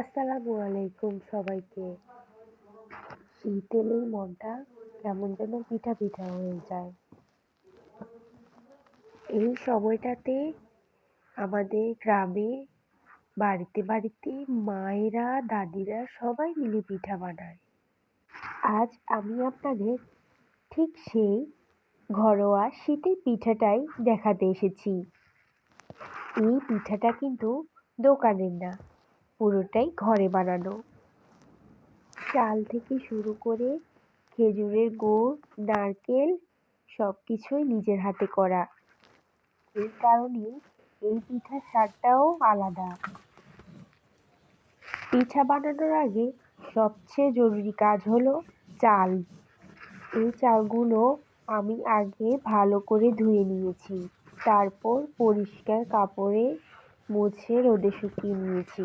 আসসালামু আলাইকুম সবাইকে। শীত এলেই মনটা কেমন যেন পিঠা পিঠা হয়ে যায়। এই সময়টাতে আমাদের গ্রামে বাড়িতে বাড়িতে মায়েরা দাদিরা সবাই মিলে পিঠা বানায়। আজ আমি আপনাদের ঠিক সেই ঘরোয়া শীতের পিঠাটাই দেখাতে এসেছি। এই পিঠাটা কিন্তু দোকানের না, পুরোটাই ঘরে বানানো। চাল থেকে শুরু করে খেজুরের গুড়, নারকেল সবকিছুই নিজের হাতে করা। এই কারণেই এই পিঠার স্বাদটাও আলাদা। পিঠা বানানোর আগে সবচেয়ে জরুরি কাজ হলো চাল। এই চালগুলো আমি আগে ভালো করে ধুয়ে নিয়েছি। তারপর পরিষ্কার কাপড়ে মুছে রোদে শুকিয়ে নিয়েছি।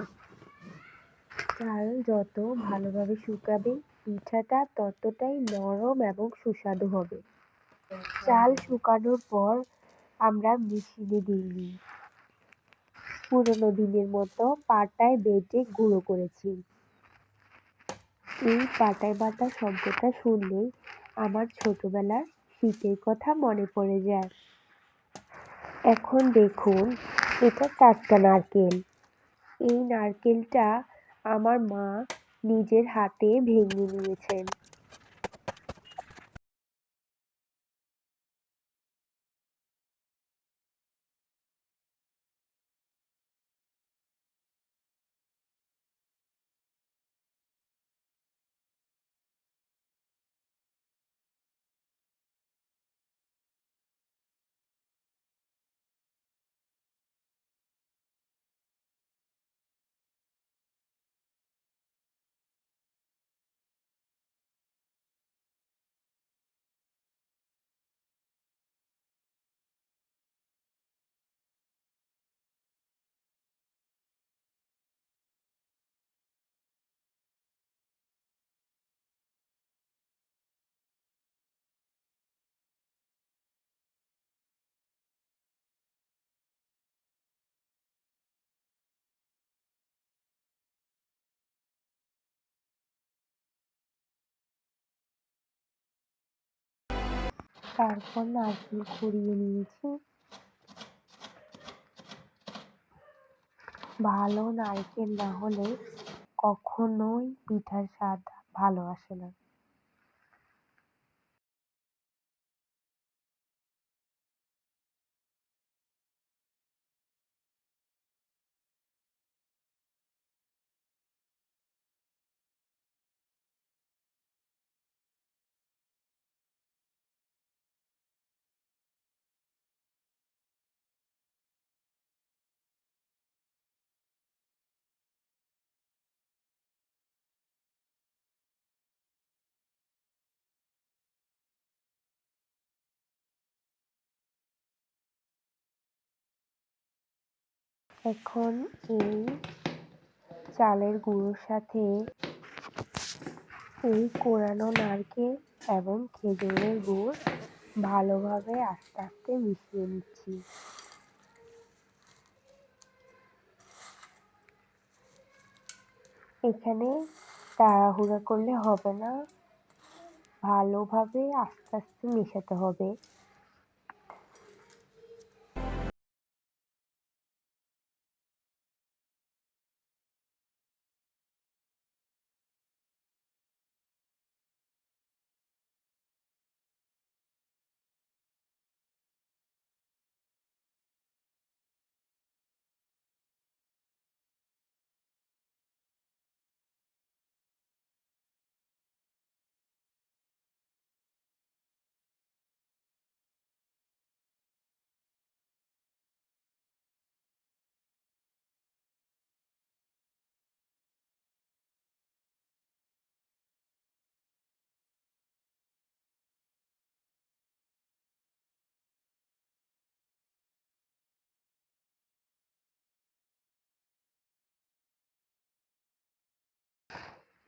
চাল যত ভালোভাবে শুকাবে পিঠাটা ততটাই নরম এবং সুস্বাদু হবে। চাল শুকানোর পর আমরা মেশিনে দিইনি, পুরোনো দিনের মতো পাটায় বেটে গুঁড়ো করেছি। এই পাটায় বাটা শব্দটা শুনলেই আমার ছোটবেলার শীতের কথা মনে পড়ে যায়। এখন দেখুন, এটা টাটকা নারকেল। এই নারকেলটা আমার মা নিজের হাতে ভেঙে নিয়েছেন। তারপর নারকেল কুড়িয়ে নিয়েছি। ভালো নারকেল না হলে কখনোই পিঠার স্বাদ ভালো আসে না। এখন এই চালের গুঁড়োর সাথে এই কোরানো নারকেল এবং খেজুরের গুড় ভালোভাবে আস্তে আস্তে মিশিয়ে নিচ্ছি। এখানে তাড়াহুড়া করলে হবে না, ভালোভাবে আস্তে আস্তে মেশাতে হবে।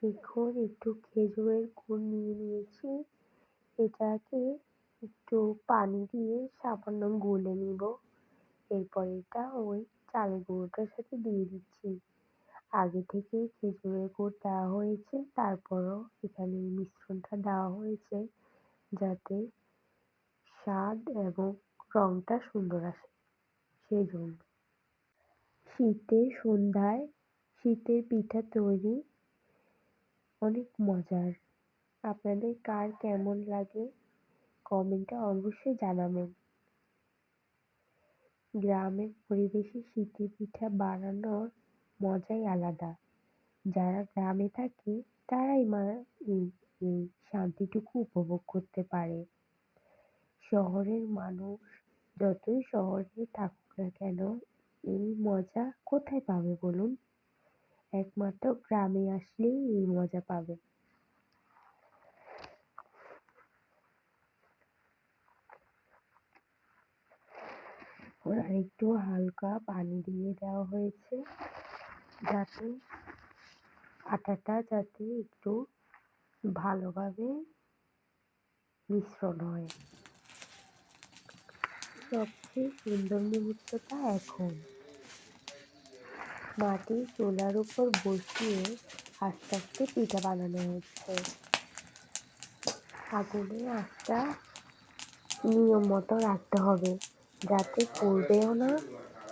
এখন একটু খেজুরের গুড় নিয়ে নিয়েছি। এটাকে একটু পানি দিয়ে সামান্য গুলে নিব। এরপর এটা ওই চালের গুঁড়োটার সাথে দিয়ে দিচ্ছি। আগে থেকেই খেজুরের গুড় দেওয়া হয়েছে, তারপরও এখানে মিশ্রণটা দেওয়া হয়েছে যাতে স্বাদ এবং রংটা সুন্দর আসে, সেই জন্য। শীতের সন্ধ্যায় শীতের পিঠা তৈরি অনেক মজার। আপনাদের কার কেমন লাগে কমেন্টে অবশ্যই জানাবেন। গ্রামের পরিবেশে শীতের পিঠা বানানোর মজাই আলাদা। যারা গ্রামে থাকে তারাই এই এই শান্তিটুকু উপভোগ করতে পারে। শহরের মানুষ যতই শহরে থাকুক না কেন, এই মজা কোথায় পাবে বলুন? একমাত্র গ্রামে আসলেই এই মজা পাবে। আর একটু হালকা পানি দিয়ে দেওয়া হয়েছে যাতে আটাটা একটু ভালোভাবে মিশ্রণ হয়। সবচেয়ে সুন্দর মুহূর্তটা এখন। মাটির চুলার উপর বসিয়ে আস্তে আস্তে পিঠা বানানো হচ্ছে। আগুনের আঁচটা নিয়ম মতো রাখতে হবে যাতে পুড়বেও না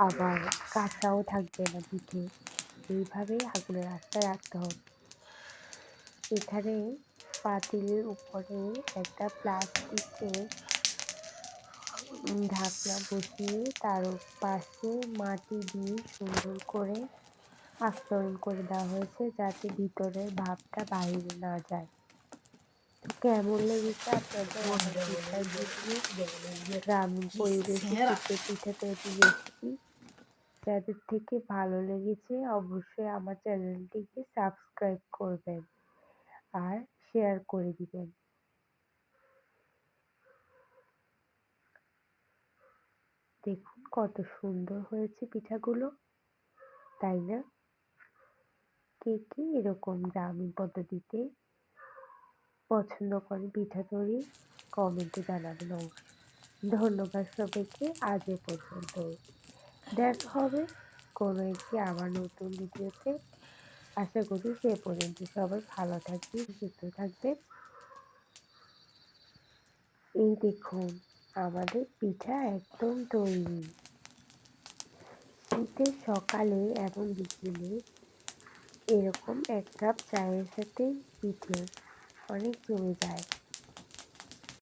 আবার কাঁচাও থাকবে না পিঠে। এইভাবে আগুনের আঁচটা রাখতে হবে। এখানে পাতিলের উপরে একটা প্লাস্টিকের ঢাকনা বসিয়ে তার পাশে মাটি দিয়ে সুন্দর করে আস্তরণ করে দেওয়া হয়েছে যাতে ভিতরের ভাবটা বাইরে না যায়। কেমন লেগেছে আপনাদের আমার পিঠার ভিডিও, গ্রামীণ পরিবেশে শীতের পিঠা তৈরির রেসিপি? যাদের থেকে ভালো লেগেছে অবশ্যই আমার চ্যানেলটিকে সাবস্ক্রাইব করবেন আর শেয়ার করে দিবেন। দেখুন কত সুন্দর হয়েছে পিঠাগুলো, তাই না? কে কে এরকম গ্রামীণ পদ্ধতিতে পছন্দ করে পিঠা তৈরি কমেন্টে জানাবেন অবশ্যই। ধন্যবাদ সবাইকে, আজ এ পর্যন্ত। দেখা হবে কোনো একটি আবার নতুন ভিডিওতে। আশা করি সে পর্যন্ত সবাই ভালো থাকবেন, সুস্থ থাকবেন। এই দেখুন আমাদের পিঠা একদম তৈরি। শীতের সকালে এবং বিকেলে এরকম এক কাপ চায়ের সাথে পিঠে অনেক জমে যায়।